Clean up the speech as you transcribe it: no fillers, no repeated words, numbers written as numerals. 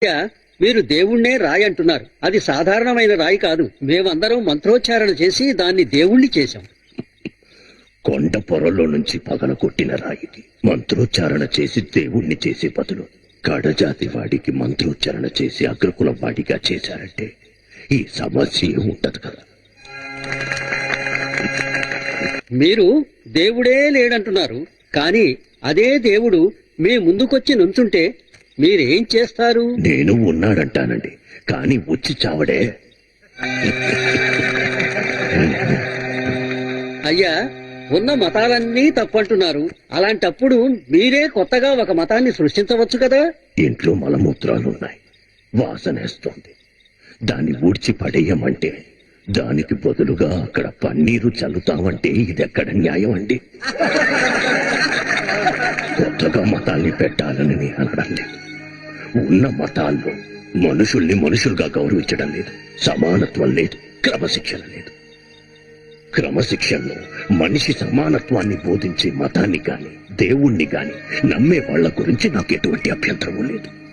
అయ్యా, మీరు దేవుణ్ణే రాయి అంటున్నారు. అది సాధారణమైన రాయి కాదు. మేమందరం మంత్రోచ్చారణ చేసి దాన్ని దేవుణ్ణి చేశాం. కొండ పొరలో నుంచి పగల కొట్టిన రాయికి మంత్రోచ్చారణ చేసి దేవుణ్ణి చేసే బదులు కడజాతి వాడికి మంత్రోచ్చారణ చేసి అగ్రకులం వాడిగా చేశారంటే ఈ సమస్య ఉంటది కదా. మీరు దేవుడే లేడంటున్నారు. కానీ అదే దేవుడు మీ ముందుకొచ్చి నుంచుంటే మీరేం చేస్తారు? నేను ఉన్నాడంటానండి, కానీ వచ్చి చావడే. అయ్యా, ఉన్న మతాలన్నీ తప్పంటున్నారు. అలాంటప్పుడు మీరే కొత్తగా ఒక మతాన్ని సృష్టించవచ్చు కదా. ఇంట్లో మలమూత్రాలున్నాయి, వాసనేస్తోంది. దాన్ని ఊడ్చి పడేయమంటే దానికి బదులుగా అక్కడ పన్నీరు చల్లుతామంటే ఇదెక్కడ న్యాయం అండి? కొత్తగా మతాల్ని పెట్టాలని నేను అనడం లేదు. ఉన్న మతాల్లో మనుషుల్ని మనుషులుగా గౌరవించడం లేదు, సమానత్వం లేదు, క్రమశిక్షణ లేదు. క్రమశిక్షణలో మనిషి సమానత్వాన్ని బోధించే మతాన్ని గాని దేవుణ్ణి గాని నమ్మే వాళ్ల గురించి నాకు ఎటువంటి అభ్యంతరమూ లేదు.